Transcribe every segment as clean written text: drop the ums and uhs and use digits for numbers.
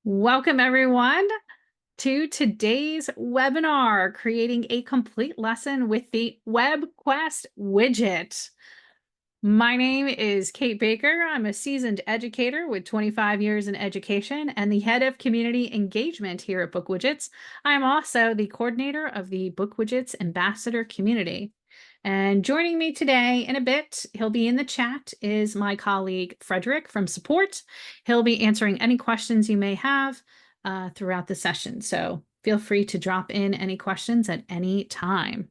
Welcome everyone to today's webinar, creating a complete lesson with the WebQuest widget. My name is Kate Baker. I'm a seasoned educator with 25 years in education and the head of community engagement here at BookWidgets. I'm also the coordinator of the BookWidgets Ambassador community. And joining me today in a bit, he'll be in the chat, is my colleague Frederick from support. He'll be answering any questions you may have throughout the session. So feel free to drop in any questions at any time.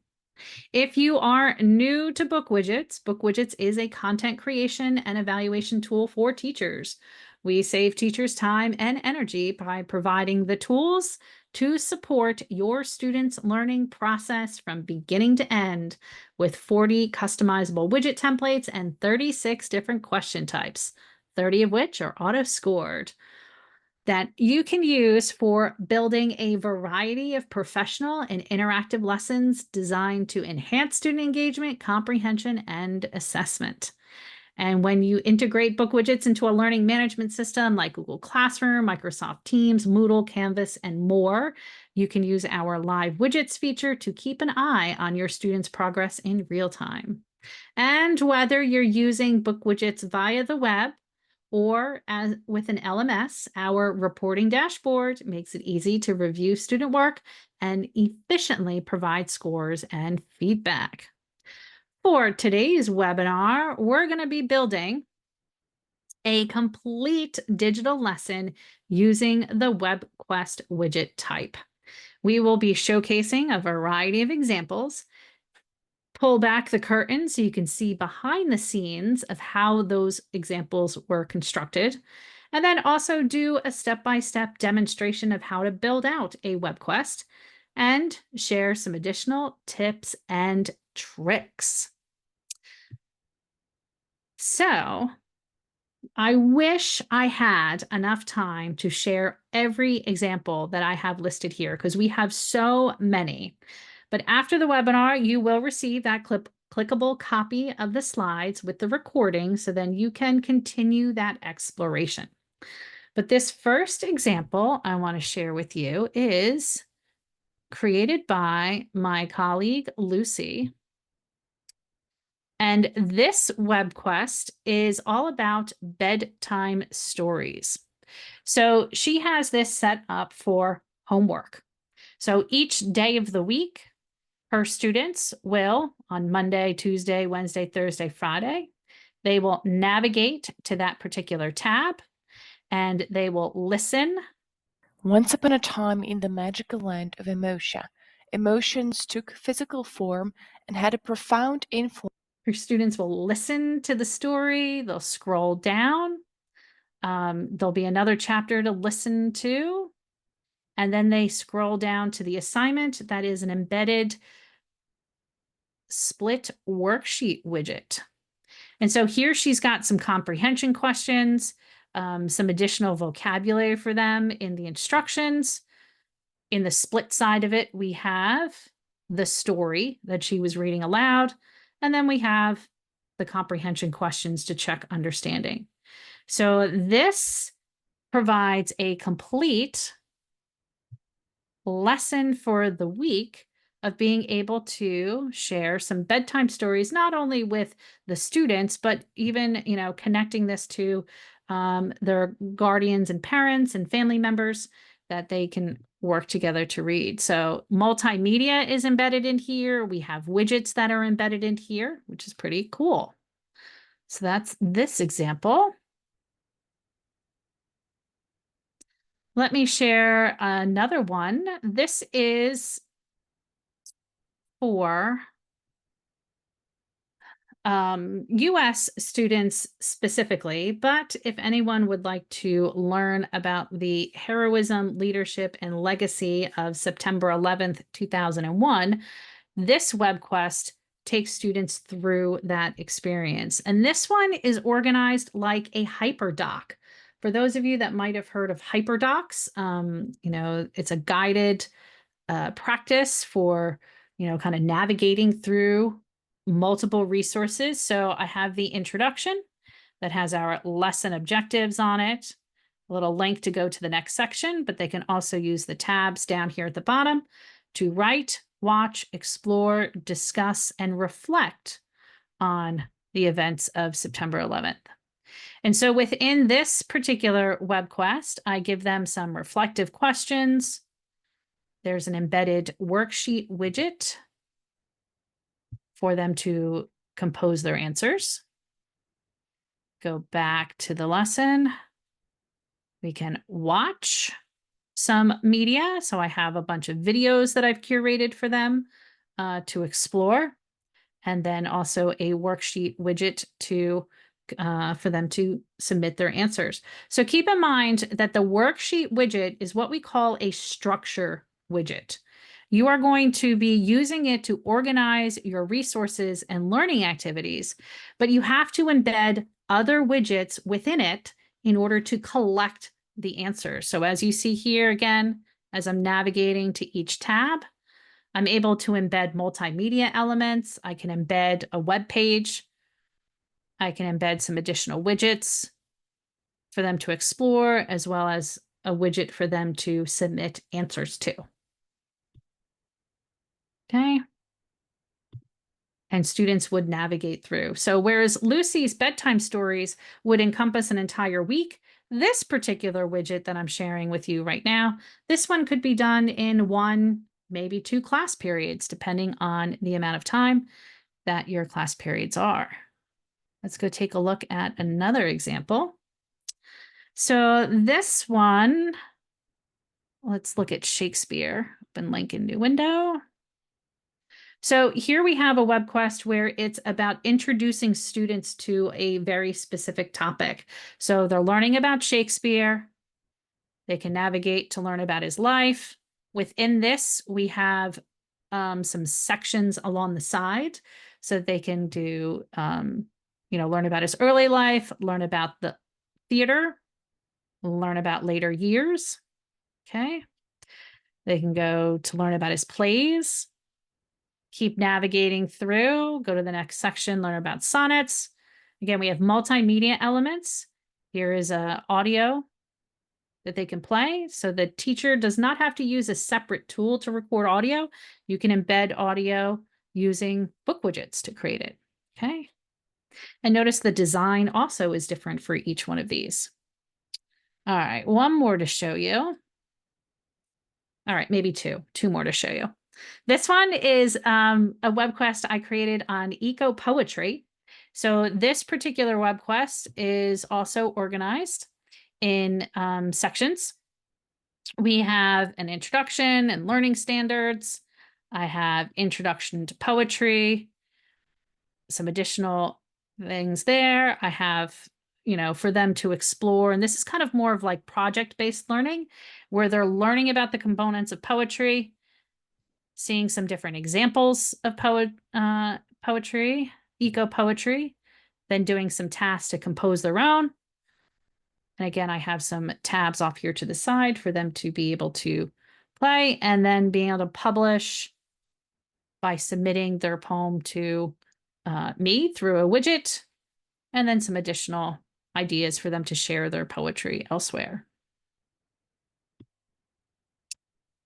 If you are new to BookWidgets, BookWidgets is a content creation and evaluation tool for teachers. We save teachers time and energy by providing the tools to support your students' learning process from beginning to end with 40 customizable widget templates and 36 different question types, 30 of which are auto-scored, that you can use for building a variety of professional and interactive lessons designed to enhance student engagement, comprehension, and assessment. And when you integrate BookWidgets into a learning management system like Google Classroom, Microsoft Teams, Moodle, Canvas, and more, you can use our live widgets feature to keep an eye on your students' progress in real time. And whether you're using BookWidgets via the web or as with an LMS, our reporting dashboard makes it easy to review student work and efficiently provide scores and feedback. For today's webinar, we're going to be building a complete digital lesson using the WebQuest widget type. We will be showcasing a variety of examples. Pull back the curtain so you can see behind the scenes of how those examples were constructed, and then also do a step-by-step demonstration of how to build out a WebQuest and share some additional tips and tricks. So I wish I had enough time to share every example that I have listed here because we have so many. But after the webinar, you will receive that clickable copy of the slides with the recording, so then you can continue that exploration. But this first example I want to share with you is created by my colleague, Lucy. And this WebQuest is all about bedtime stories. So she has this set up for homework. So each day of the week, her students will, on Monday, Tuesday, Wednesday, Thursday, Friday, they will navigate to that particular tab and they will listen. Once upon a time in the magical land of Emotia, emotions took physical form and had a profound influence. Her students will listen to the story, they'll scroll down, there'll be another chapter to listen to, and then they scroll down to the assignment that is an embedded split worksheet widget. And so here she's got some comprehension questions, some additional vocabulary for them in the instructions. In the split side of it, we have the story that she was reading aloud, and then we have the comprehension questions to check understanding. So this provides a complete lesson for the week of being able to share some bedtime stories, not only with the students, but even, connecting this to their guardians and parents and family members that they can work together to read. So multimedia is embedded in here. We have widgets that are embedded in here, which is pretty cool. So that's this example. Let me share another one. This is for US students specifically, but if anyone would like to learn about the heroism, leadership, and legacy of September 11th, 2001, this WebQuest takes students through that experience. And this one is organized like a hyperdoc. For those of you that might have heard of hyperdocs, it's a guided practice for, kind of navigating through multiple resources. So I have the introduction that has our lesson objectives on it. a little link to go to the next section, but they can also use the tabs down here at the bottom to write, watch, explore, discuss, and reflect on the events of September 11th. And so within this particular web quest, I give them some reflective questions. There's an embedded worksheet widget for them to compose their answers. Go back to the lesson. We can watch some media. So I have a bunch of videos that I've curated for them to explore, and then also a worksheet widget to for them to submit their answers. So keep in mind that the worksheet widget is what we call a structure widget. You are going to be using it to organize your resources and learning activities, but you have to embed other widgets within it in order to collect the answers. So as you see here again, as I'm navigating to each tab, I'm able to embed multimedia elements. I can embed a web page. I can embed some additional widgets for them to explore, as well as a widget for them to submit answers to. Okay. And students would navigate through. So whereas Lucy's bedtime stories would encompass an entire week, this particular widget that I'm sharing with you right now, this one could be done in 1, maybe 2 class periods, depending on the amount of time that your class periods are. Let's go take a look at another example. So this one, let's look at Shakespeare. Open link in new window. So here we have a web quest where it's about introducing students to a very specific topic. So they're learning about Shakespeare. They can navigate to learn about his life. Within this, we have some sections along the side so that they can do, learn about his early life, learn about the theater, learn about later years. Okay. They can go to learn about his plays, keep navigating through, go to the next section, learn about sonnets. Again, we have multimedia elements. Here is a audio that they can play. So the teacher does not have to use a separate tool to record audio. You can embed audio using BookWidgets to create it. Okay. And notice the design also is different for each one of these. All right, one more to show you. All right, maybe two more to show you. This one is a web quest I created on eco poetry. So this particular web quest is also organized in sections. We have an introduction and learning standards. I have introduction to poetry, some additional things there. I have, for them to explore. And this is kind of more of like project-based learning, where they're learning about the components of poetry, seeing some different examples of poetry, eco poetry, then doing some tasks to compose their own. And again, I have some tabs off here to the side for them to be able to play, and then being able to publish by submitting their poem to me through a widget, and then some additional ideas for them to share their poetry elsewhere.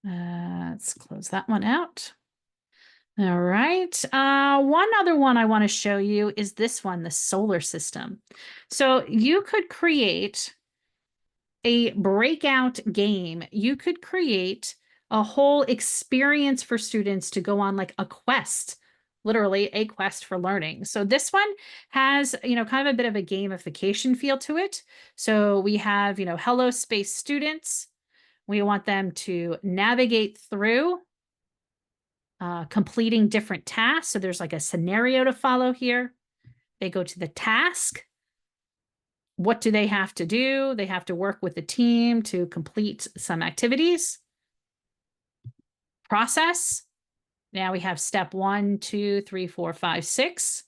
Let's close that one out. All right. One other one I want to show you is this one, the solar system. So you could create a breakout game. You could create a whole experience for students to go on, like a quest, literally a quest for learning. So this one has, kind of a bit of a gamification feel to it. So we have, hello space students. We want them to navigate through completing different tasks. So there's like a scenario to follow here. They go to the task. What do they have to do? They have to work with the team to complete some activities. Process. Now we have step 1, 2, 3, 4, 5, 6.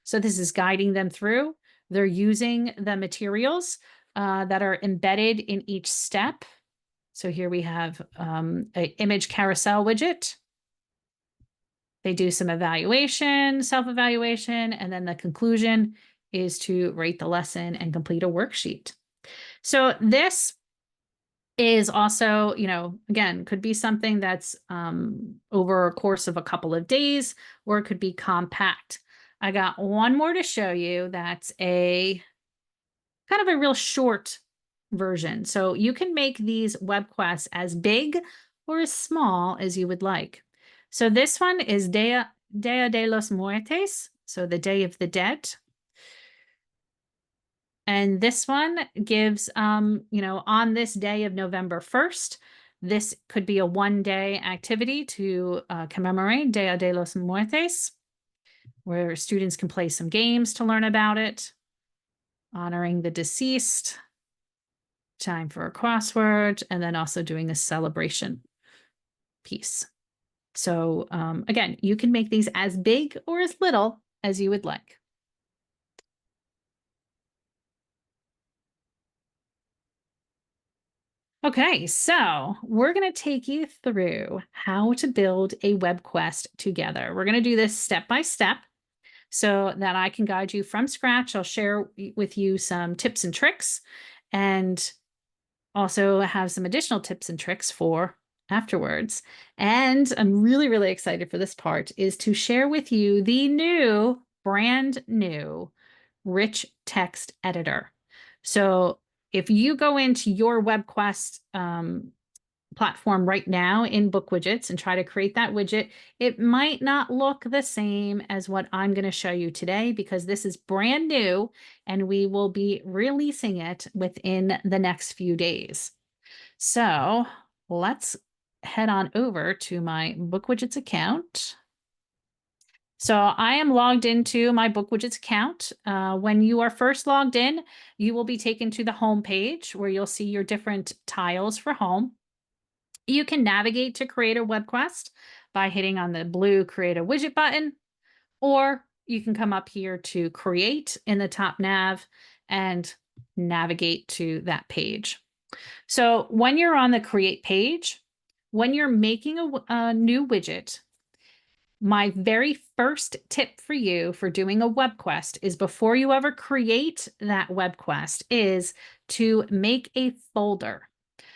So this is guiding them through. They're using the materials that are embedded in each step. So here we have an image carousel widget. They do some evaluation, self-evaluation, and then the conclusion is to rate the lesson and complete a worksheet. So this is also, again, could be something that's over a course of a couple of days, or it could be compact. I got one more to show you that's a kind of a real short version. So you can make these web quests as big or as small as you would like. So this one is Dia de los Muertes, so the Day of the Dead. And this one gives, on this day of November 1st, this could be a one-day activity to commemorate Dia de los Muertes, where students can play some games to learn about it, honoring the deceased, time for a crossword, and then also doing a celebration piece. So again, you can make these as big or as little as you would like. Okay, so we're going to take you through how to build a web quest together. We're going to do this step by step so that I can guide you from scratch. I'll share with you some tips and tricks and also have some additional tips and tricks for afterwards. And I'm really, really excited for this part is to share with you the brand new rich text editor. So if you go into your WebQuest platform right now in BookWidgets and try to create that widget, it might not look the same as what I'm going to show you today because this is brand new and we will be releasing it within the next few days. So let's head on over to my BookWidgets account. So I am logged into my BookWidgets account. When you are first logged in, you will be taken to the home page where you'll see your different tiles for home. You can navigate to create a web quest by hitting on the blue Create a Widget button, or you can come up here to Create in the top nav and navigate to that page. So when you're on the Create page, when you're making a new widget, my very first tip for you for doing a web quest is before you ever create that web quest is to make a folder.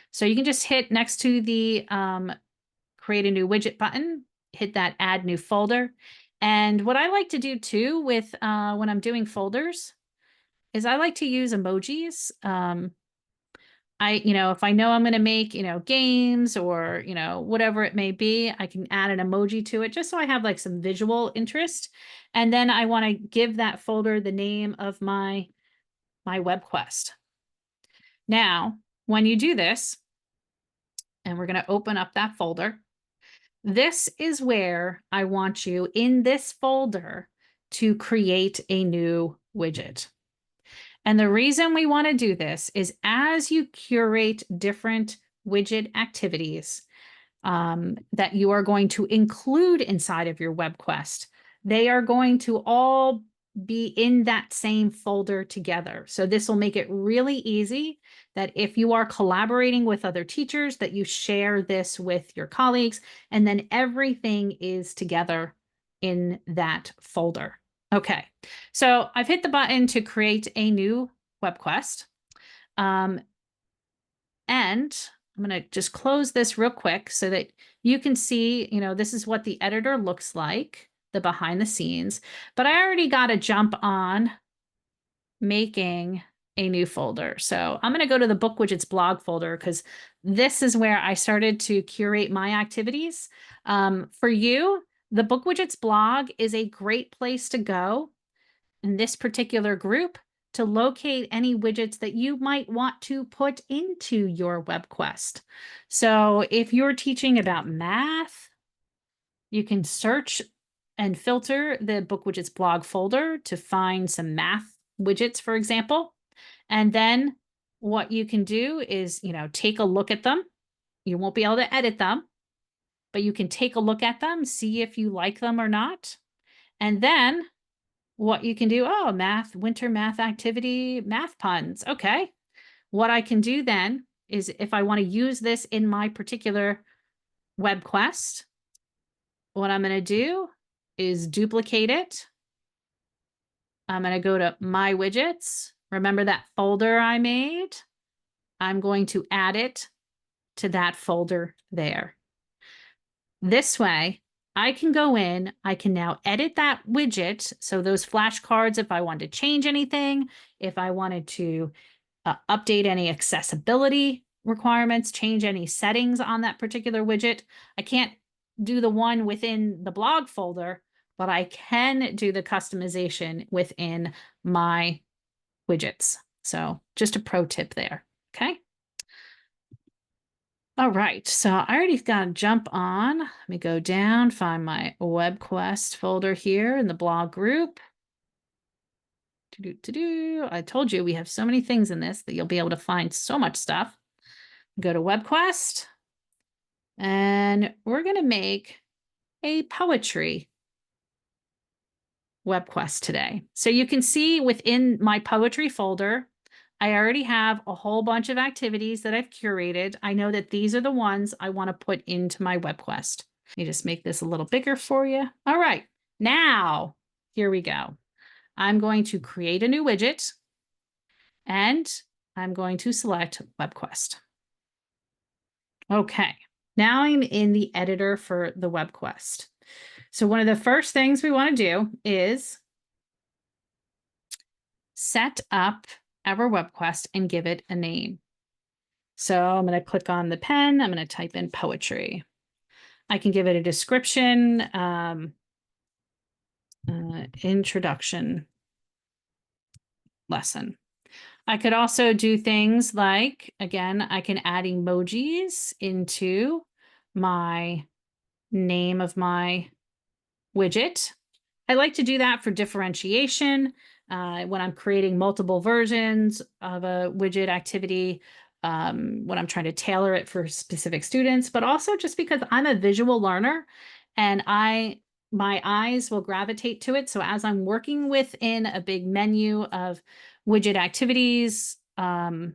So you can just hit next to the create a new widget button, hit that add new folder. And what I like to do too with when I'm doing folders is I like to use emojis. If I know I'm going to make, games or, whatever it may be, I can add an emoji to it just so I have like some visual interest. And then I want to give that folder the name of my web quest. Now, when you do this, and we're going to open up that folder, this is where I want you in this folder to create a new widget. And the reason we want to do this is as you curate different widget activities that you are going to include inside of your web quest, they are going to all be in that same folder together. So this will make it really easy that if you are collaborating with other teachers, that you share this with your colleagues, and then everything is together in that folder. Okay, so I've hit the button to create a new web quest. And I'm going to just close this real quick so that you can see, this is what the editor looks like, the behind the scenes. But I already got a jump on making a new folder. So I'm going to go to the BookWidgets blog folder because this is where I started to curate my activities. For you, the BookWidgets blog is a great place to go in this particular group to locate any widgets that you might want to put into your web quest. So if you're teaching about math, you can search and filter the BookWidgets blog folder to find some math widgets, for example. And then what you can do is, take a look at them. You won't be able to edit them, but you can take a look at them, see if you like them or not. And then what you can do, winter math activity, math puns. Okay. What I can do then is if I want to use this in my particular web quest, what I'm going to do is duplicate it. I'm going to go to my widgets. Remember that folder I made? I'm going to add it to that folder there. This way, I can go in, I can now edit that widget. So those flashcards, if I wanted to change anything, if I wanted to update any accessibility requirements, change any settings on that particular widget. I can't do the one within the blog folder, but I can do the customization within my widgets. So just a pro tip there, okay? All right, so I already got to jump on. Let me go down, find my WebQuest folder here in the blog group. I told you we have so many things in this that you'll be able to find so much stuff. Go to WebQuest, and we're going to make a poetry WebQuest today. So you can see within my poetry folder, I already have a whole bunch of activities that I've curated. I know that these are the ones I want to put into my WebQuest. Let me just make this a little bigger for you. All right, now here we go. I'm going to create a new widget, and I'm going to select WebQuest. Okay, now I'm in the editor for the WebQuest. So one of the first things we want to do is set up our WebQuest and give it a name. So I'm going to click on the pen. I'm going to type in poetry. I can give it a description, introduction lesson. I could also do things like, again, I can add emojis into my name of my widget. I like to do that for differentiation when I'm creating multiple versions of a widget activity, when I'm trying to tailor it for specific students, but also just because I'm a visual learner and my eyes will gravitate to it. So as I'm working within a big menu of widget activities, you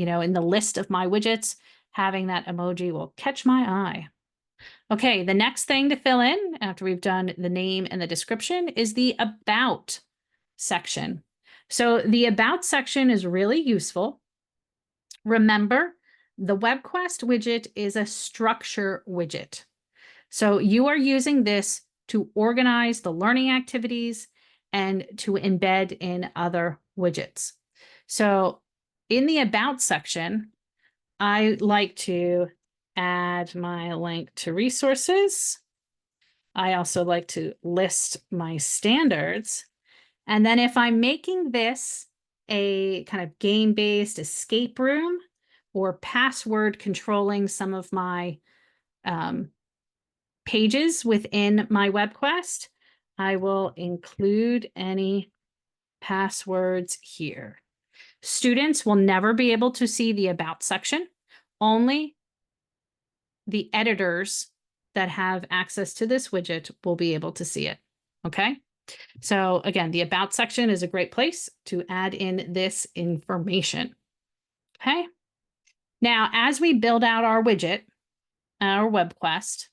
know, in the list of my widgets, having that emoji will catch my eye. Okay, the next thing to fill in after we've done the name and the description is the About section. So the About section is really useful. Remember, the WebQuest widget is a structure widget. So you are using this to organize the learning activities and to embed in other widgets. So in the About section, I like to add my link to resources. I also like to list my standards. And then if I'm making this a kind of game-based escape room or password controlling some of my pages within my WebQuest, I will include any passwords here. Students will never be able to see the About section. Only the editors that have access to this widget will be able to see it, okay? So again, the About section is a great place to add in this information, okay? Now, as we build out our widget, our WebQuest,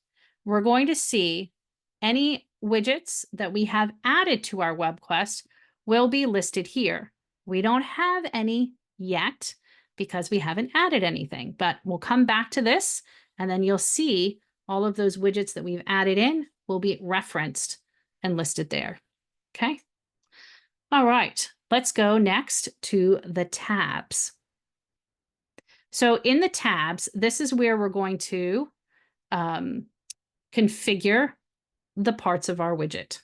we're going to see any widgets that we have added to our WebQuest will be listed here. We don't have any yet because we haven't added anything, but we'll come back to this and then you'll see all of those widgets that we've added in will be referenced and listed there. Okay. All right, let's go next to the tabs. So in the tabs, this is where we're going to configure the parts of our widget.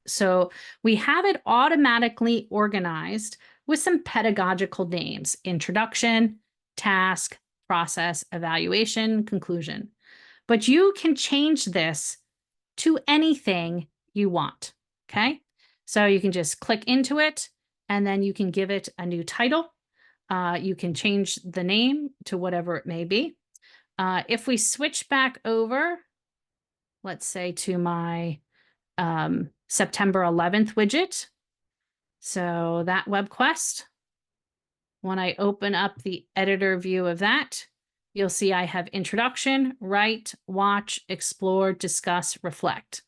So we have it automatically organized with some pedagogical names: introduction, task, process, evaluation, conclusion. But you can change this to anything you want, okay? So you can just click into it and then you can give it a new title. You can change the name to whatever it may be. If we switch back over, let's say to my September 11th widget, so that WebQuest, when I open up the editor view of that, you'll see I have introduction, write, watch, explore, discuss, reflect.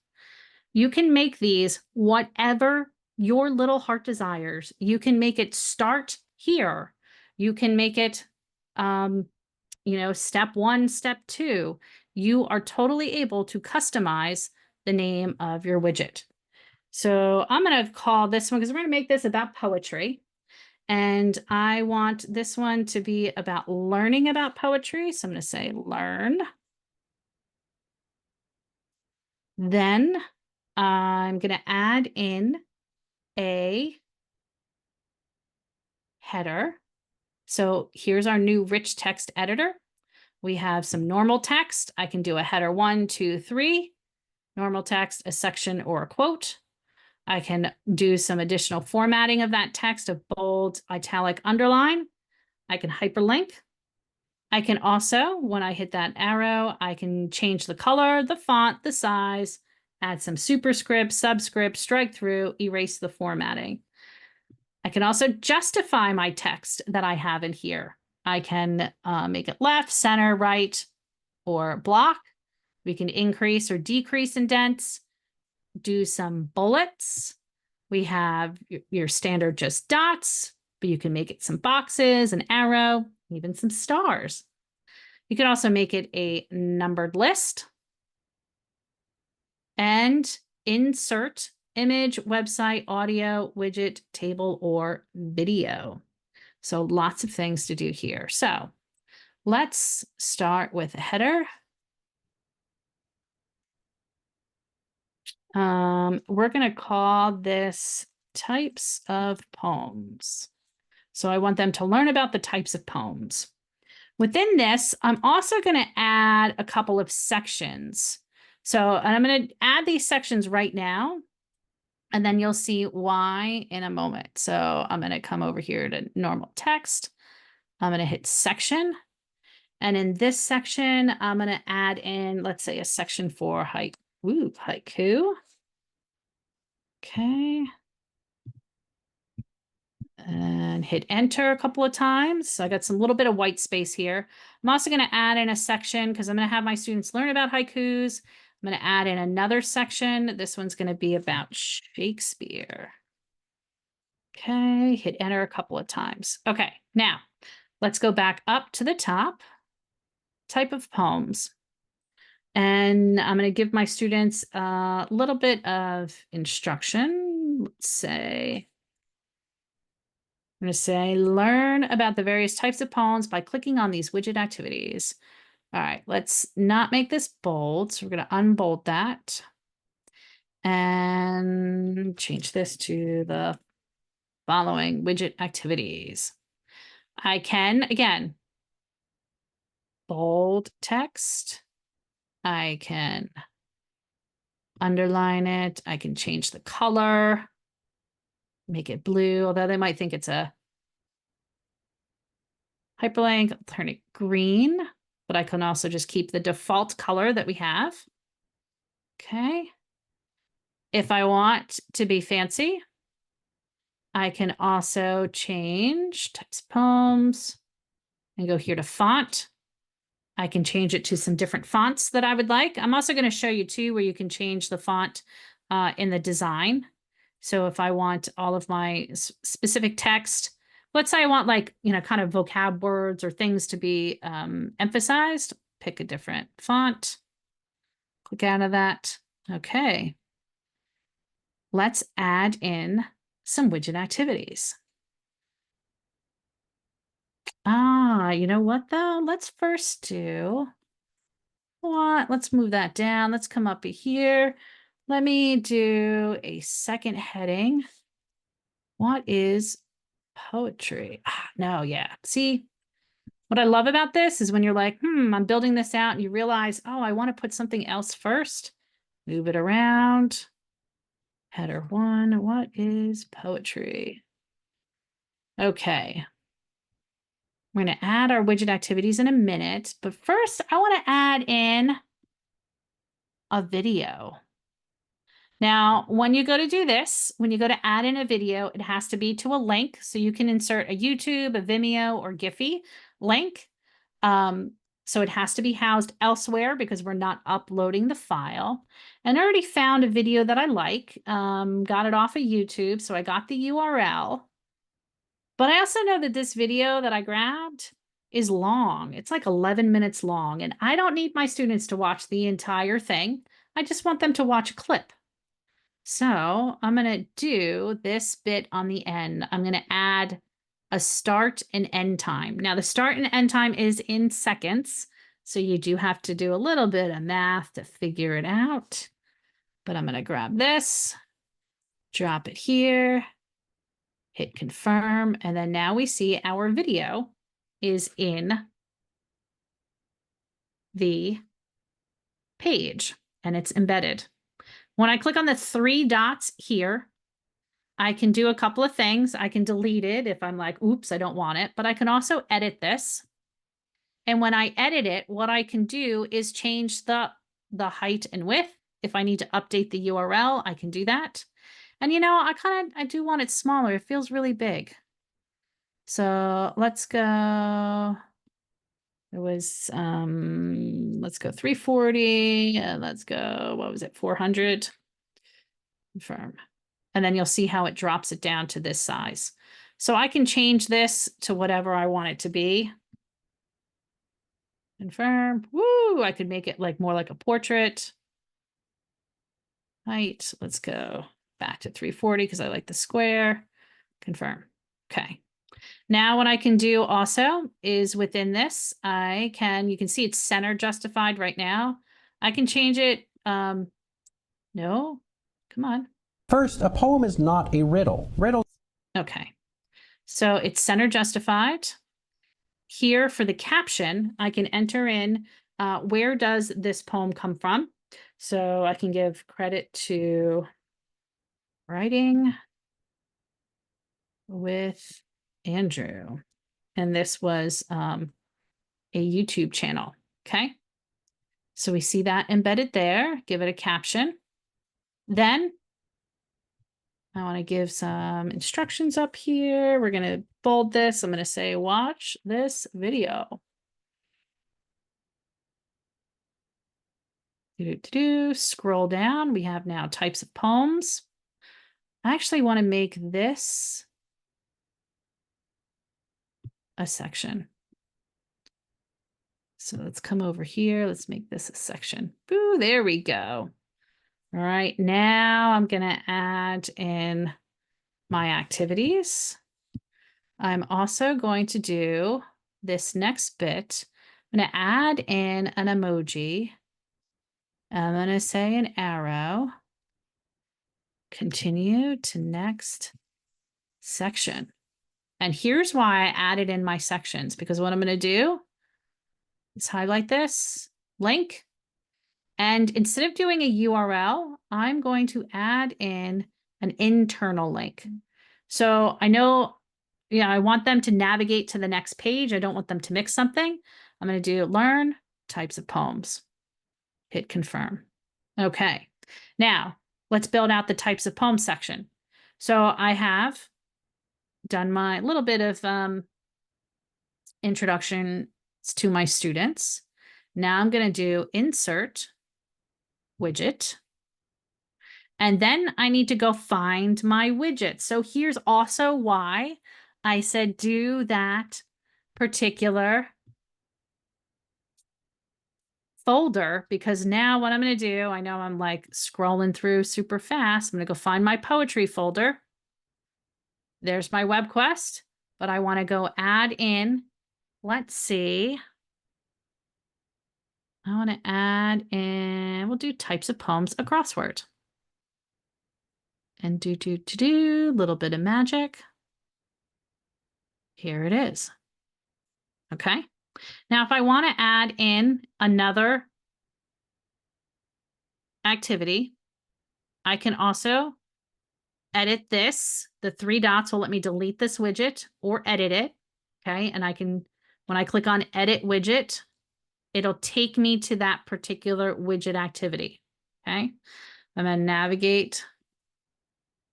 You can make these whatever your little heart desires. You can make it start here. You can make it step 1, step 2, you are totally able to customize the name of your widget. So I'm going to call this one, because we're going to make this about poetry. And I want this one to be about learning about poetry. So I'm going to say learn. Then I'm going to add in a header. So here's our new rich text editor. We have some normal text. I can do a header 1, 2, 3, normal text, a section, or a quote. I can do some additional formatting of that text of bold, italic, underline. I can hyperlink. I can also, when I hit that arrow, I can change the color, the font, the size, add some superscript, subscript, strike through, erase the formatting. I can also justify my text that I have in here. I can make it left, center, right, or block. We can increase or decrease indents, do some bullets. We have your standard just dots, but you can make it some boxes, an arrow, even some stars. You can also make it a numbered list and insert image, website, audio, widget, table, or video. So lots of things to do here. So let's start with a header. We're going to call this types of poems. So I want them to learn about the types of poems. Within this, I'm also going to add a couple of sections. So, and I'm going to add these sections right now, and then you'll see why in a moment. So I'm going to come over here to normal text. I'm going to hit section. And in this section, I'm going to add in, let's say, a section for haiku. Okay. And hit enter a couple of times. So I got some little bit of white space here. I'm also going to add in a section because I'm going to have my students learn about haikus. I'm going to add in another section. This one's going to be about Shakespeare. Okay, hit enter a couple of times. Okay, now let's go back up to the top. Type of poems. And I'm going to give my students a little bit of instruction. Let's say, I'm going to say, learn about the various types of poems by clicking on these widget activities. All right, let's not make this bold. So we're going to unbold that and change this to the following widget activities. I can, again, bold text. I can underline it. I can change the color, make it blue, although they might think it's a hyperlink. I'll turn it green, but I can also just keep the default color that we have. Okay. If I want to be fancy, I can also change types of poems and go here to font. I can change it to some different fonts that I would like. I'm also going to show you too where you can change the font in the design. So if I want all of my specific text, let's say I want like, kind of vocab words or things to be emphasized, pick a different font, click out of that. Okay. Let's add in some widget activities. You know what though? Let's first do what? Let's move that down. Let's come up here. Let me do a second heading. What is poetry? No, yeah. See, what I love about this is when you're like, I'm building this out and you realize, oh, I want to put something else first. Move it around. Header 1, what is poetry? Okay. We're going to add our widget activities in a minute, but first I want to add in a video. Now, when you go to do this, when you go to add in a video, it has to be to a link. So you can insert a YouTube, a Vimeo, or Giphy link. So it has to be housed elsewhere because we're not uploading the file. And I already found a video that I like, got it off of YouTube. So I got the URL. But I also know that this video that I grabbed is long. It's like 11 minutes long, and I don't need my students to watch the entire thing. I just want them to watch a clip. So I'm going to do this bit on the end. I'm going to add a start and end time. Now, the start and end time is in seconds, so you do have to do a little bit of math to figure it out. But I'm going to grab this, drop it here, hit confirm, and then now we see our video is in the page and it's embedded. When I click on the three dots here, I can do a couple of things. I can delete it if I'm like, oops, I don't want it, but I can also edit this. And when I edit it, what I can do is change the height and width. If I need to update the URL, I can do that. And you know, I do want it smaller. It feels really big. So let's go. It was, let's go 340. Let's go, what was it, 400? Confirm. And then you'll see how it drops it down to this size. So I can change this to whatever I want it to be. Confirm. Woo! I could make it like more like a portrait. Height. Let's go back to 340 because I like the square. Confirm. Okay. Now what I can do also is within this, you can see it's center justified right now. I can change it. No, come on. First, a poem is not a riddle. Riddle. Okay. So it's center justified. Here for the caption, I can enter in where does this poem come from? So I can give credit to Writing with Andrew. And this was a YouTube channel. Okay. So we see that embedded there. Give it a caption. Then I want to give some instructions up here. We're going to bold this. I'm going to say, watch this video. Scroll down. We have now types of poems. I actually want to make this a section. So let's come over here. Let's make this a section. Ooh, there we go. All right, now I'm going to add in my activities. I'm also going to do this next bit. I'm going to add in an emoji. I'm going to say an arrow. Continue to next section. And here's why I added in my sections, because what I'm going to do is highlight this link. And instead of doing a URL, I'm going to add in an internal link. So I know, I want them to navigate to the next page. I don't want them to mix something. I'm going to do learn types of poems. Hit confirm. Okay. Now let's build out the types of poems section. So I have done my little bit of introduction to my students. Now I'm going to do insert widget. And then I need to go find my widget. So here's also why I said do that particular folder, because now what I'm going to do, I know I'm like scrolling through super fast. I'm going to go find my poetry folder. There's my WebQuest, but I want to go add in, let's see. I want to add in, we'll do types of poems, a crossword. And do little bit of magic. Here it is. Okay. Now, if I want to add in another activity, I can also edit this. The three dots will let me delete this widget or edit it. Okay. And I can, when I click on edit widget, it'll take me to that particular widget activity. Okay. I'm going to navigate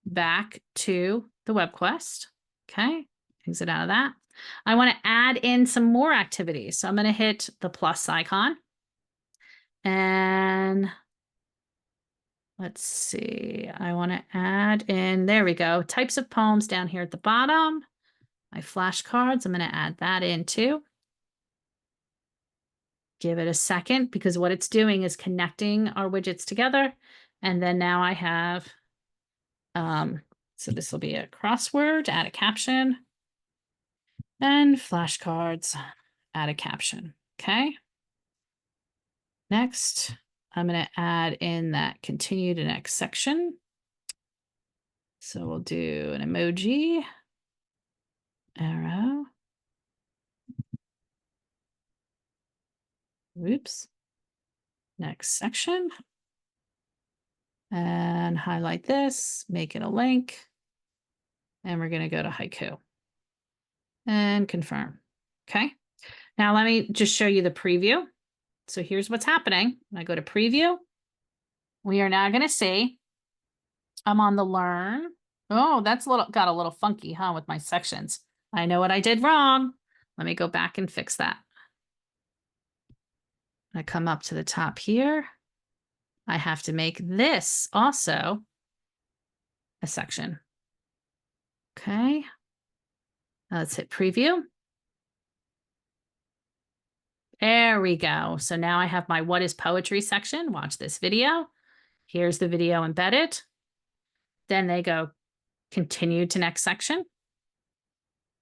back to the WebQuest. Okay. Exit out of that. I want to add in some more activities. So I'm going to hit the plus icon. And let's see. I want to add in, there we go, types of poems down here at the bottom. My flashcards, I'm going to add that in too. Give it a second because what it's doing is connecting our widgets together. And then now I have, so this will be a crossword, add a caption, and flashcards, add a caption. Okay. Next, I'm going to add in that continue to next section. So we'll do an emoji, arrow. Oops. Next section. And highlight this, make it a link. And we're going to go to haiku. And confirm. Okay. Now let me just show you the preview. So here's what's happening. When I go to preview, we are now going to see I'm on the learn. Oh, that's got a little funky, huh, with my sections. I know what I did wrong. Let me go back and fix that. I come up to the top here. I have to make this also a section. Okay. Let's hit preview. There we go. So now I have my what is poetry section. Watch this video. Here's the video embedded. Then they go continue to next section.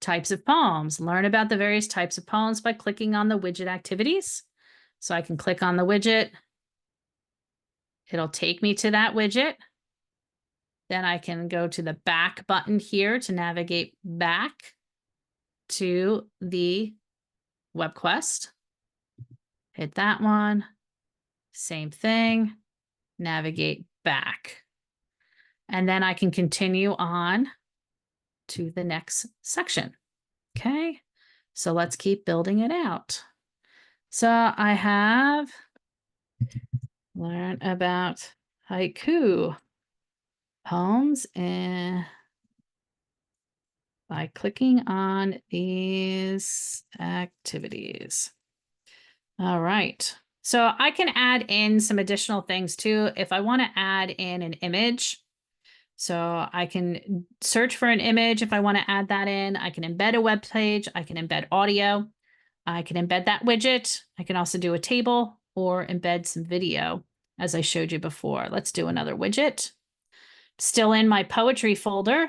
Types of poems. Learn about the various types of poems by clicking on the widget activities. So I can click on the widget. It'll take me to that widget. Then I can go to the back button here to navigate back to the WebQuest. Hit that one. Same thing. Navigate back. And then I can continue on to the next section. Okay, so let's keep building it out. So I have learn about haiku poems and by clicking on these activities. All right. So I can add in some additional things too. If I want to add in an image, so I can search for an image if I want to add that in. I can embed a web page. I can embed audio. I can embed that widget. I can also do a table or embed some video as I showed you before. Let's do another widget. Still in my poetry folder.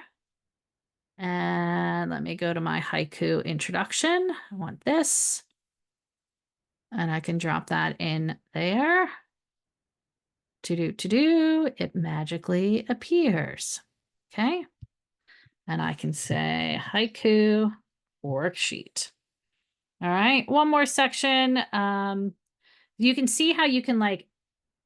And let me go to my haiku introduction. I want this. And I can drop that in there. It magically appears. Okay. And I can say haiku worksheet. All right. One more section. You can see how you can like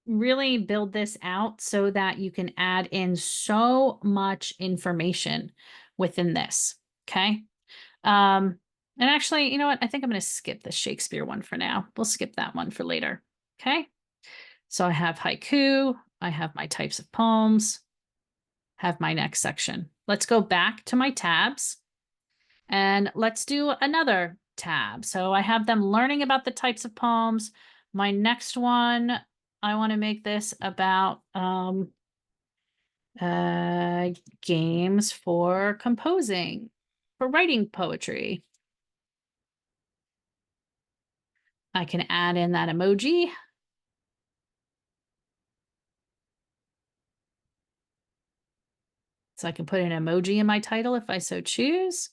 really build this out so that you can add in so much information within this. Okay. And actually, you know what? I think I'm going to skip the Shakespeare one for now. We'll skip that one for later. Okay. So I have haiku, I have my types of poems, have my next section. Let's go back to my tabs and let's do another tab. So I have them learning about the types of poems. My next one, I want to make this about games for composing, for writing poetry. I can add in that emoji. So I can put an emoji in my title if I so choose.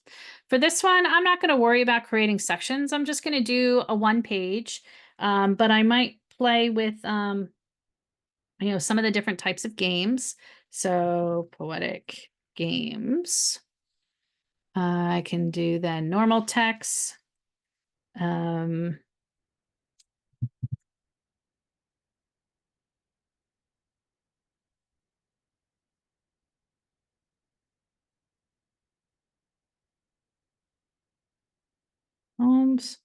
For this one, I'm not going to worry about creating sections. I'm just going to do a one page, but I might play with, you know, some of the different types of games. So poetic games. I can do then normal text. Poems.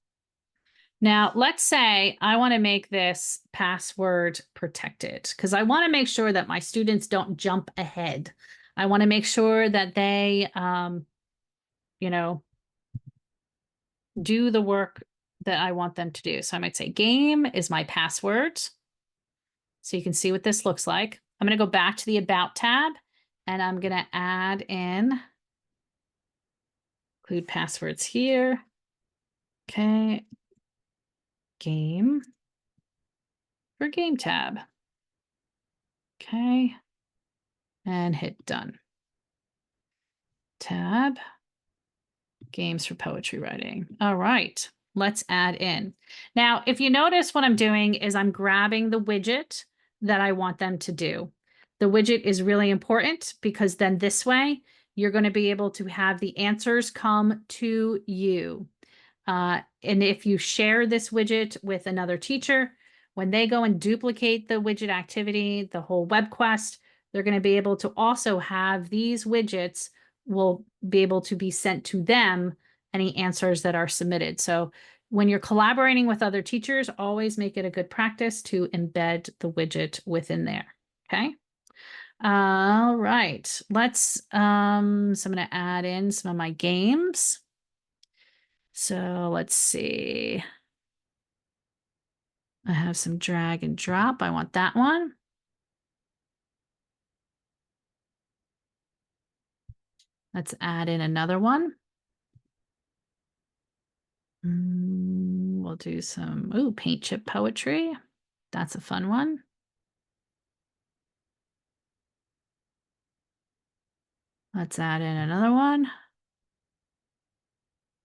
Now, let's say I want to make this password protected because I want to make sure that my students don't jump ahead. I want to make sure that they, you know, do the work that I want them to do. So I might say game is my password. So you can see what this looks like. I'm going to go back to the About tab and I'm going to add in, include passwords here. Okay. Game. for game tab. Okay. And hit done. Tab, games for poetry writing. All right, let's add in. Now, if you notice what I'm doing is I'm grabbing the widget that I want them to do. The widget is really important because then this way you're going to be able to have the answers come to you. And if you share this widget with another teacher, when they go and duplicate the widget activity, the whole web quest, they're going to be able to also have these widgets will be able to be sent to them, any answers that are submitted. So when you're collaborating with other teachers, always make it a good practice to embed the widget within there. Okay. All right. Let's, so I'm going to add in some of my games. So let's see. I have some drag and drop. I want that one. Let's add in another one. We'll do some, paint chip poetry. That's a fun one. Let's add in another one.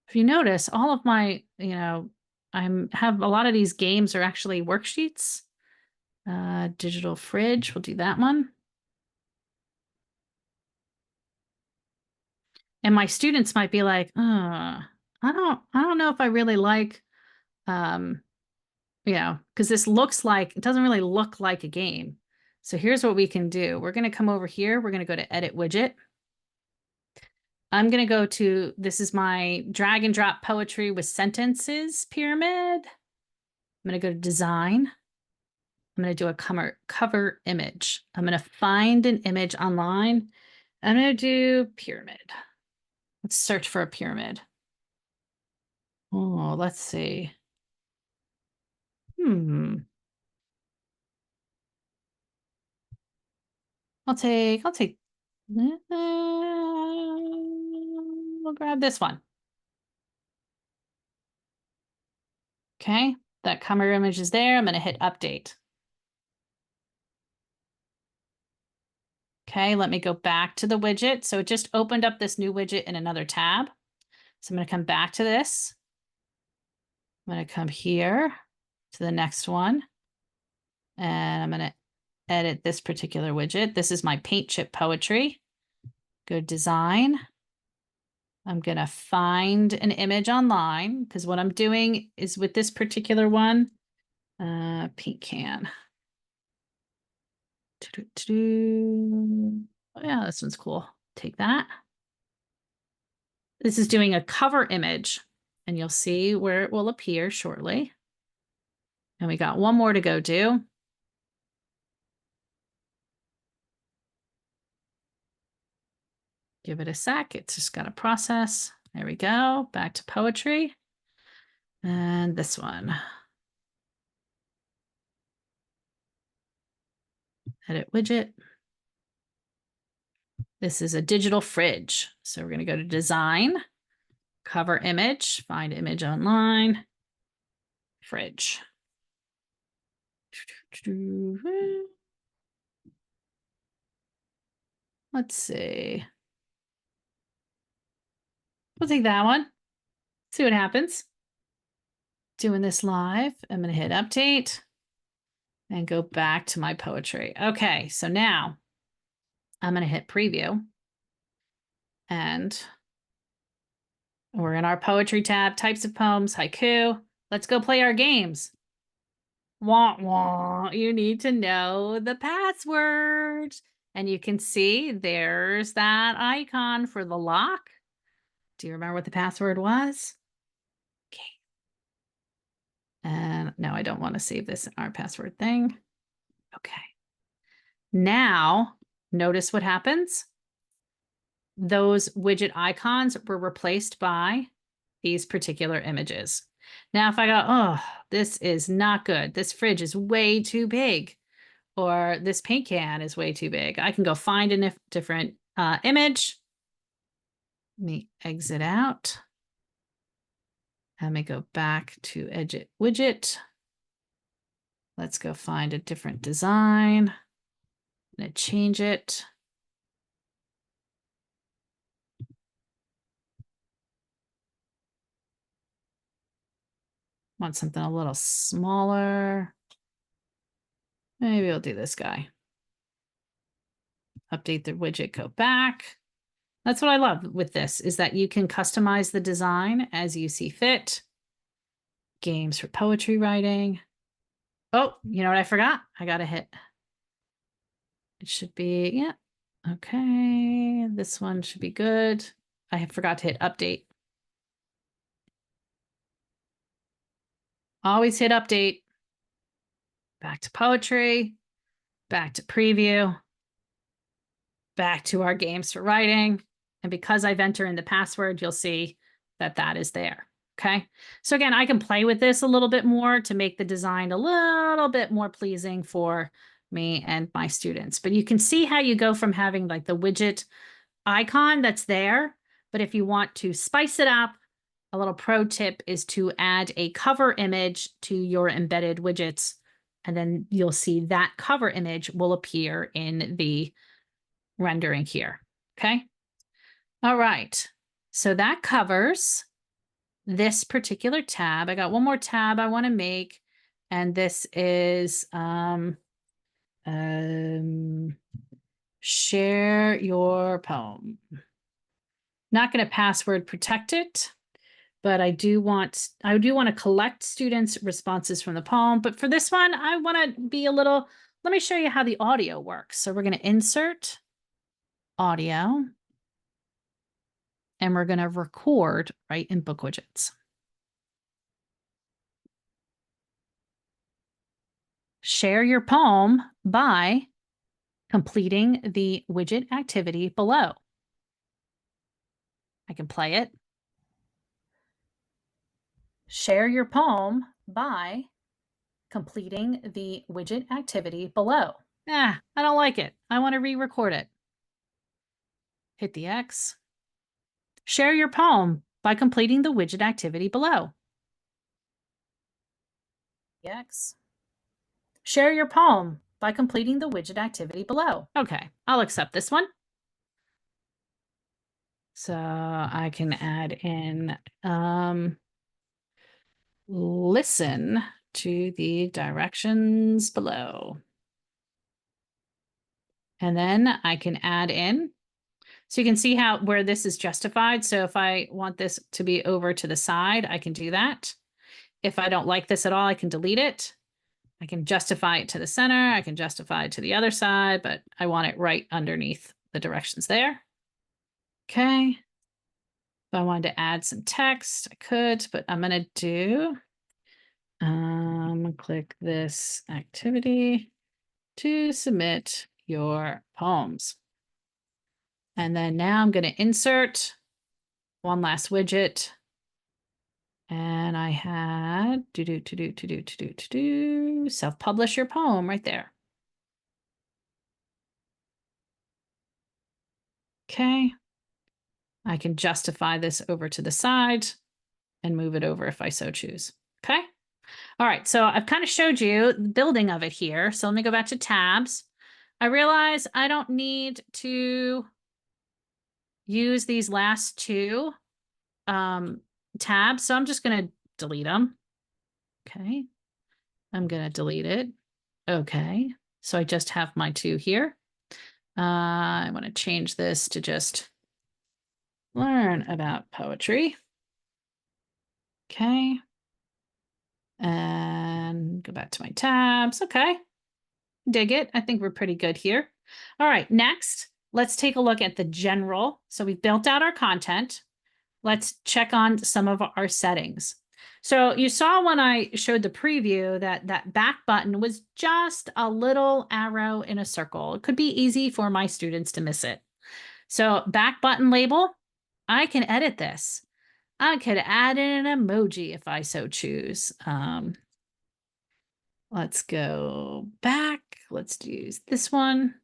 If you notice, all of my, I have a lot of these games are actually worksheets. Digital fridge, we'll do that one. And my students might be like, I don't know if I really like, because this looks like, it doesn't really look like a game. So here's what we can do. We're going to come over here. We're going to go to edit widget. I'm going to go to, this is my drag and drop poetry with sentences pyramid. I'm going to go to design. I'm going to do a cover image. I'm going to find an image online. I'm going to do pyramid. Let's search for a pyramid. Oh, let's see. I'll take, we'll grab this one. Okay, that cover image is there. I'm going to hit update. Okay, let me go back to the widget. So it just opened up this new widget in another tab. So I'm going to come back to this. I'm going to come here to the next one. And I'm going to edit this particular widget. This is my paint chip poetry. Go design. I'm going to find an image online because what I'm doing is with this particular one, paint can. Oh, yeah, this one's cool. Take that. This is doing a cover image, and you'll see where it will appear shortly. And we got one more to go do. Give it a sec. It's just got to process. There we go. Back to poetry. And this one. Edit widget. This is a digital fridge. So we're going to go to design, cover image, find image online, fridge. Let's see. We'll take that one. See what happens. Doing this live. I'm going to hit update and go back to my poetry. Okay, so now I'm going to hit preview. And we're in our poetry tab, types of poems, haiku. Let's go play our games. Wah, wah. You need to know the password. And you can see there's that icon for the lock. Do you remember what the password was? Okay. And no, I don't want to save this in our password thing. Okay. Now, notice what happens. Those widget icons were replaced by these particular images. Now, if I go, oh, this is not good. This fridge is way too big. Or this paint can is way too big. I can go find a different image. Let me exit out. Let me go back to edit widget. Let's go find a different design. I'm going to change it. Want something a little smaller. Maybe I'll do this guy. Update the widget, go back. That's what I love with this, is that you can customize the design as you see fit. Games for poetry writing. Oh, you know what I forgot? I got to hit. It should be, yeah. Okay, this one should be good. I forgot to hit update. Always hit update. Back to poetry. Back to preview. Back to our games for writing. And because I've entered in the password, you'll see that that is there. Okay. So again, I can play with this a little bit more to make the design a little bit more pleasing for me and my students. But you can see how you go from having like the widget icon that's there. But if you want to spice it up, a little pro tip is to add a cover image to your embedded widgets. And then you'll see that cover image will appear in the rendering here. Okay. All right. So that covers this particular tab. I got one more tab I want to make, and this is share your poem. Not going to password protect it, but I do want to collect students' responses from the poem. But for this one, I want to be a little, let me show you how the audio works. So we're going to insert audio, and we're going to record right in BookWidgets. Share your poem by completing the widget activity below. I can play it. Share your poem by completing the widget activity below. I don't like it. I want to re-record it. Hit the X. Share your poem by completing the widget activity below. X. Share your poem by completing the widget activity below. Okay, I'll accept this one. So I can add in listen to the directions below. And then I can add in, so you can see how where this is justified. So if I want this to be over to the side, I can do that. If I don't like this at all, I can delete it. I can justify it to the center. I can justify it to the other side, but I want it right underneath the directions there. Okay. If I wanted to add some text, I could, but I'm going to do, click this activity to submit your poems. And then now I'm going to insert one last widget. And I had self-publish your poem right there. Okay. I can justify this over to the side and move it over if I so choose. Okay. All right. So I've kind of showed you the building of it here. So let me go back to tabs. I realize I don't need to use these last two tabs. So I'm just going to delete them. Okay. I'm going to delete it. Okay. So I just have my two here. I want to change this to just learn about poetry. Okay. And go back to my tabs. Okay. Dig it. I think we're pretty good here. All right. Next, let's take a look at the general. So we've built out our content. Let's check on some of our settings. So you saw when I showed the preview that that back button was just a little arrow in a circle. It could be easy for my students to miss it. So back button label, I can edit this. I could add in an emoji if I so choose. Let's go back. Let's use this one.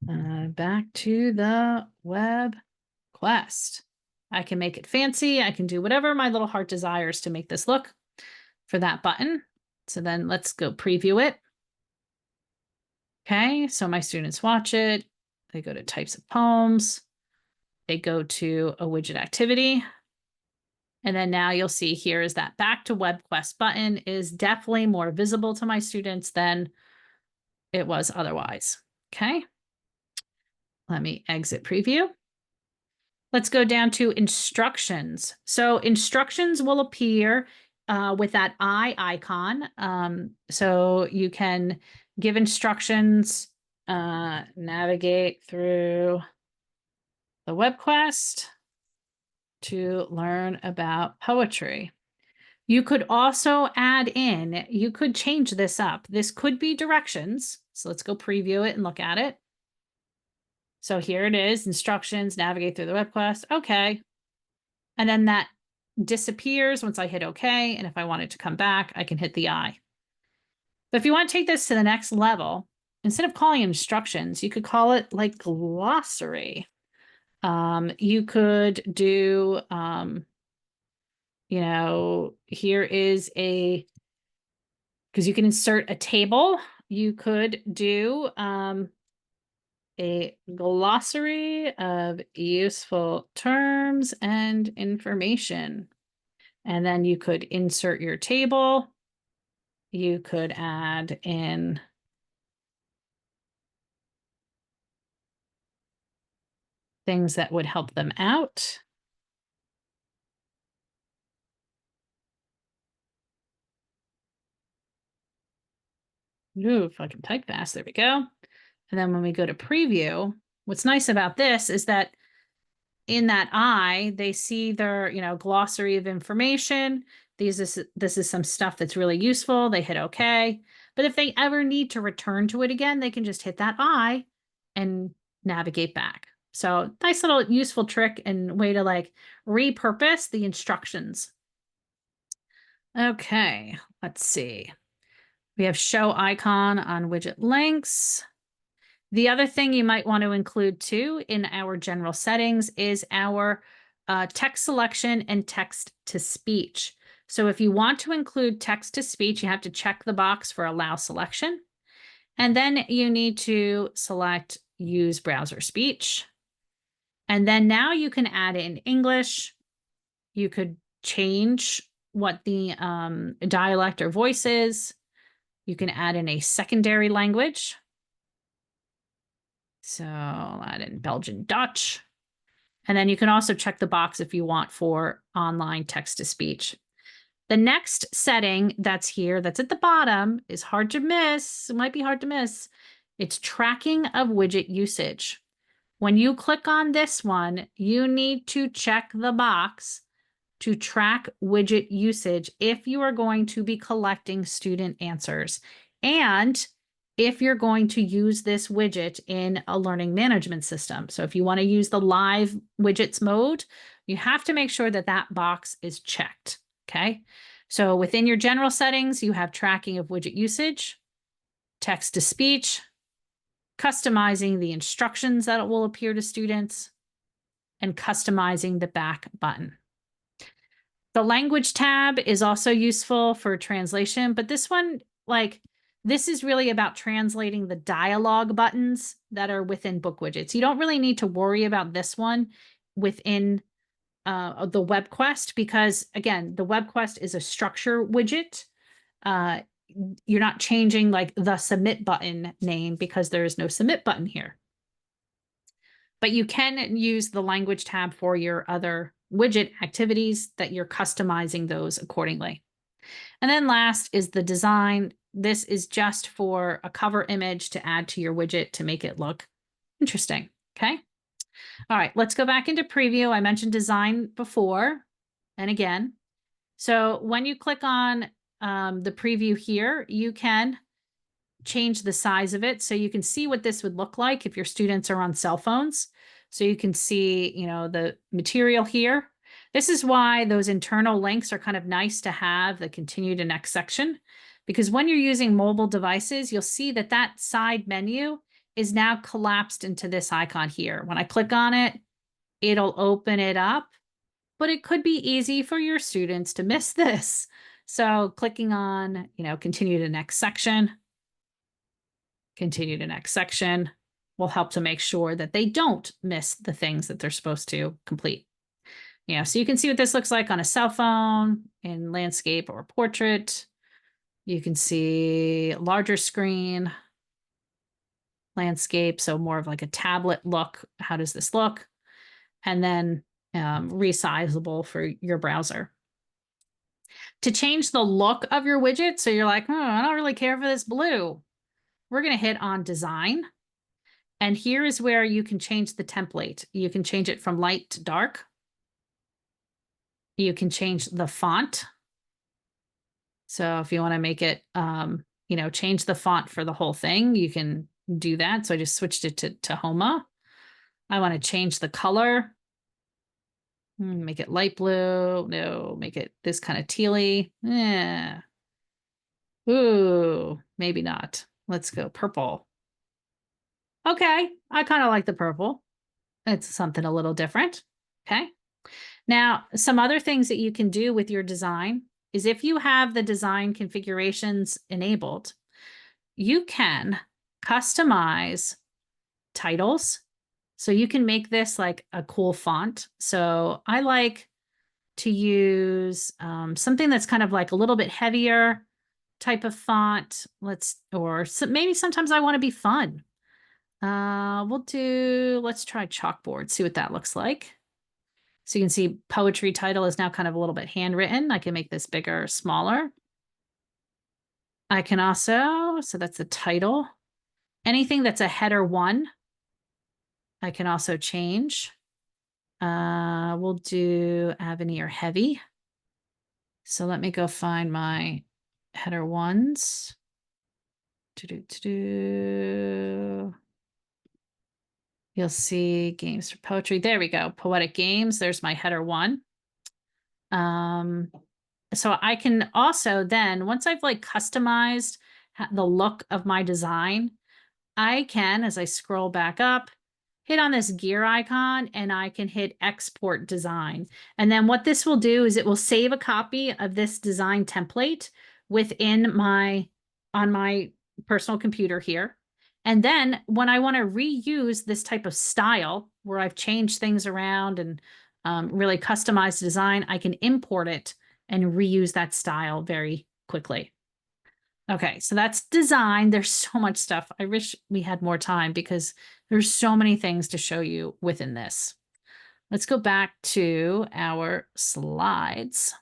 Back to the WebQuest. I can make it fancy. I can do whatever my little heart desires to make this look for that button. So then let's go preview it. Okay, so my students watch it. They go to types of poems. They go to a widget activity. And then now you'll see here is that back to WebQuest button is definitely more visible to my students than it was otherwise. Okay. Let me exit preview. Let's go down to instructions. So instructions will appear with that eye icon. So you can give instructions, navigate through the WebQuest to learn about poetry. You could also add in, you could change this up. This could be directions. So let's go preview it and look at it. So here it is, instructions, navigate through the WebQuest. Okay. And then that disappears once I hit OK. And if I want it to come back, I can hit the I. But if you want to take this to the next level, instead of calling it instructions, you could call it like glossary. You could do, here is because you can insert a table. You could do a glossary of useful terms and information. And then you could insert your table. You could add in things that would help them out. Ooh, if I can type fast, there we go. And then when we go to preview, what's nice about this is that in that eye, they see their, glossary of information. This is some stuff that's really useful. They hit OK. But if they ever need to return to it again, they can just hit that eye and navigate back. So nice little useful trick and way to like repurpose the instructions. Okay, let's see. We have show icon on widget links. The other thing you might want to include too in our general settings is our text selection and text to speech. So if you want to include text to speech, you have to check the box for allow selection. And then you need to select use browser speech. And then now you can add in English. You could change what the dialect or voice is. You can add in a secondary language. So I'll add in Belgian Dutch. And then you can also check the box if you want for online text to speech. The next setting that's here, that's at the bottom, is hard to miss. It might be hard to miss. It's tracking of widget usage. When you click on this one, you need to check the box to track widget usage if you are going to be collecting student answers. And if you're going to use this widget in a learning management system. So if you want to use the live widgets mode, you have to make sure that that box is checked. Okay. So within your general settings, you have tracking of widget usage, text to speech, customizing the instructions that will appear to students, and customizing the back button. The language tab is also useful for translation, but this one, this is really about translating the dialogue buttons that are within BookWidgets. You don't really need to worry about this one within the WebQuest because, again, the WebQuest is a structure widget. You're not changing like the submit button name because there is no submit button here. But you can use the language tab for your other widget activities that you're customizing those accordingly. And then last is the design. This is just for a cover image to add to your widget to make it look interesting. Okay. All right, let's go back into preview. I mentioned design before and again. So when you click on the preview here, you can change the size of it so you can see what this would look like if your students are on cell phones. So you can see, the material here. This is why those internal links are kind of nice to have the continue to next section, because when you're using mobile devices, you'll see that that side menu is now collapsed into this icon here. When I click on it, it'll open it up, but it could be easy for your students to miss this. So clicking on, continue to next section, will help to make sure that they don't miss the things that they're supposed to complete. So you can see what this looks like on a cell phone, in landscape or portrait. You can see larger screen, landscape, so more of like a tablet look. How does this look? And then resizable for your browser. To change the look of your widget, so you're like, I don't really care for this blue, we're going to hit on design. And here is where you can change the template. You can change it from light to dark. You can change the font. So if you want to make it, change the font for the whole thing, you can do that. So I just switched it to Homa. I want to change the color. Make it light blue. No, make it this kind of tealy. Yeah. Ooh, maybe not. Let's go purple. Okay, I kind of like the purple. It's something a little different. Okay. Now, some other things that you can do with your design is if you have the design configurations enabled, you can customize titles. So you can make this like a cool font. So I like to use something that's kind of like a little bit heavier type of font. Maybe sometimes I want to be fun. Let's try chalkboard, see what that looks like. So you can see poetry title is now kind of a little bit handwritten. I can make this bigger or smaller. I can also, so that's the title. Anything that's a header 1, I can also change. We'll do Avenir heavy. So let me go find my header 1s. You'll see games for poetry. There we go. Poetic games. There's my header 1. So I can also then, once I've like customized the look of my design, I can, as I scroll back up, hit on this gear icon and I can hit export design. And then what this will do is it will save a copy of this design template on my personal computer here. And then when I want to reuse this type of style where I've changed things around and really customized design, I can import it and reuse that style very quickly. Okay, so that's design. There's so much stuff. I wish we had more time because there's so many things to show you within this. Let's go back to our slides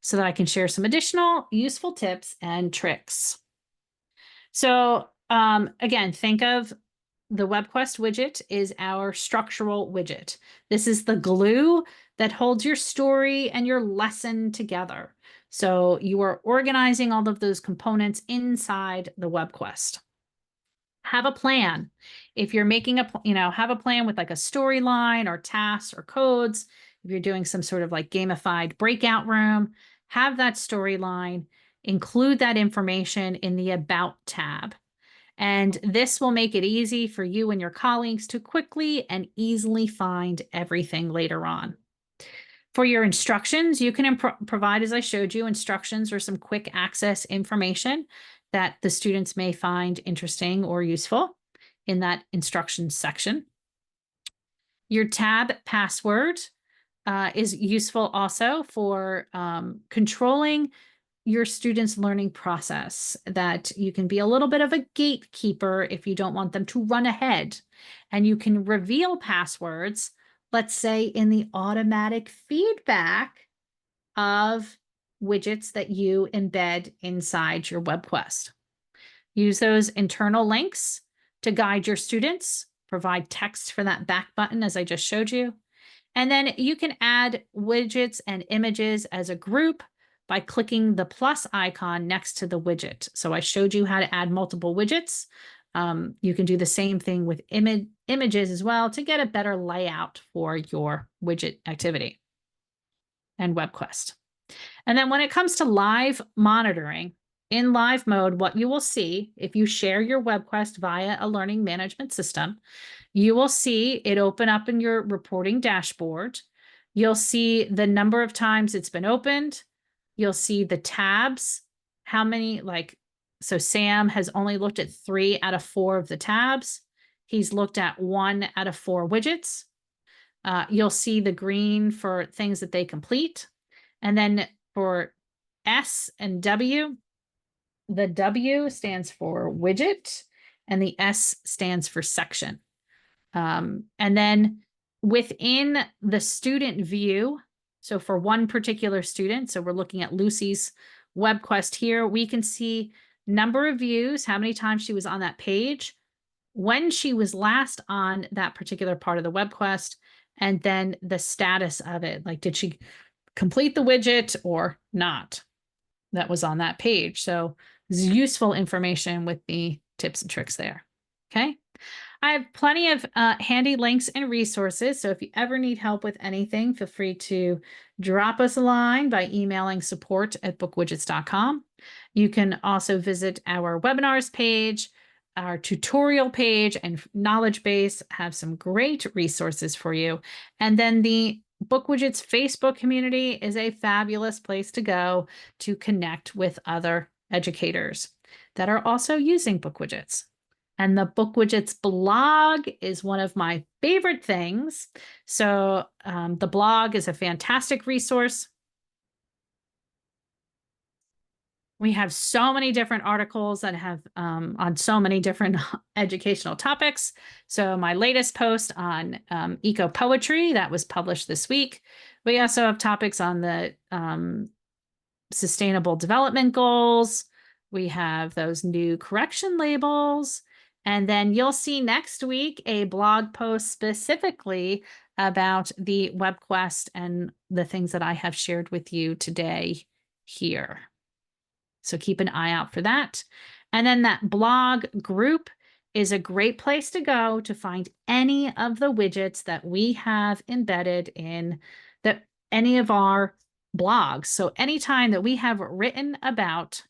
so that I can share some additional useful tips and tricks. So again, think of the WebQuest widget is our structural widget. This is the glue that holds your story and your lesson together. So you are organizing all of those components inside the WebQuest. Have a plan. If you're making have a plan with like a storyline or tasks or codes. If you're doing some sort of like gamified breakout room, have that storyline, include that information in the About tab. And this will make it easy for you and your colleagues to quickly and easily find everything later on. For your instructions, you can provide, as I showed you, instructions or some quick access information that the students may find interesting or useful in that instructions section. Your tab password is useful also for controlling your students' learning process, that you can be a little bit of a gatekeeper if you don't want them to run ahead. And you can reveal passwords, let's say in the automatic feedback of widgets that you embed inside your WebQuest. Use those internal links to guide your students, provide text for that back button as I just showed you. And then you can add widgets and images as a group by clicking the plus icon next to the widget. So I showed you how to add multiple widgets. You can do the same thing with images as well to get a better layout for your widget activity and WebQuest. And then when it comes to live monitoring, in live mode, what you will see if you share your WebQuest via a learning management system, you will see it open up in your reporting dashboard. You'll see the number of times it's been opened, You'll see the tabs, how many, like, so Sam has only looked at 3 out of 4 of the tabs. He's looked at 1 out of 4 widgets. You'll see the green for things that they complete. And then for S and W, the W stands for widget and the S stands for section. And then within the student view, so for one particular student, so we're looking at Lucy's WebQuest here, we can see number of views, how many times she was on that page, when she was last on that particular part of the WebQuest, and then the status of it. Like, did she complete the widget or not? That was on that page. So it's useful information with the tips and tricks there. Okay. I have plenty of handy links and resources. So if you ever need help with anything, feel free to drop us a line by emailing support@bookwidgets.com. You can also visit our webinars page, our tutorial page, and knowledge base have some great resources for you. And then the BookWidgets Facebook community is a fabulous place to go to connect with other educators that are also using BookWidgets. And the BookWidgets blog is one of my favorite things. So the blog is a fantastic resource. We have so many different articles that have on so many different educational topics. So my latest post on eco poetry that was published this week. We also have topics on the sustainable development goals. We have those new correction labels. And then you'll see next week a blog post specifically about the WebQuest and the things that I have shared with you today here. So keep an eye out for that. And then that blog group is a great place to go to find any of the widgets that we have embedded in any of our blogs. So anytime that we have written about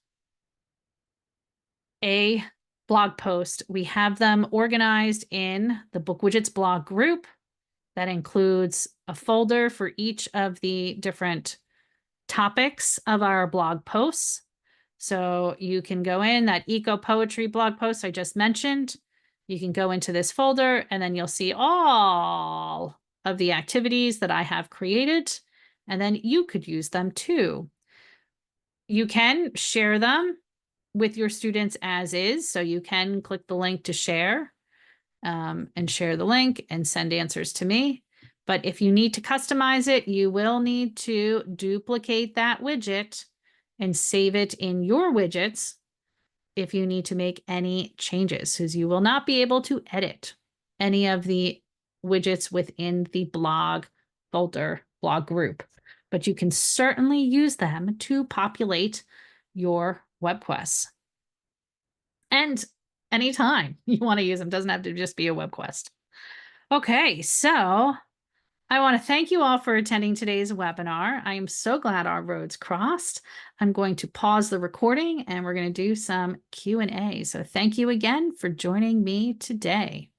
a blog post, we have them organized in the BookWidgets blog group. That includes a folder for each of the different topics of our blog posts. So you can go in that eco poetry blog post I just mentioned. You can go into this folder and then you'll see all of the activities that I have created. And then you could use them too. You can share them with your students as is. So you can click the link to share and share the link and send answers to me. But if you need to customize it, you will need to duplicate that widget and save it in your widgets if you need to make any changes, because you will not be able to edit any of the widgets within the blog folder, blog group. But you can certainly use them to populate your WebQuests. And anytime you want to use them, doesn't have to just be a WebQuest. Okay, so I want to thank you all for attending today's webinar. I am so glad our roads crossed. I'm going to pause the recording and we're going to do some Q&A. So thank you again for joining me today.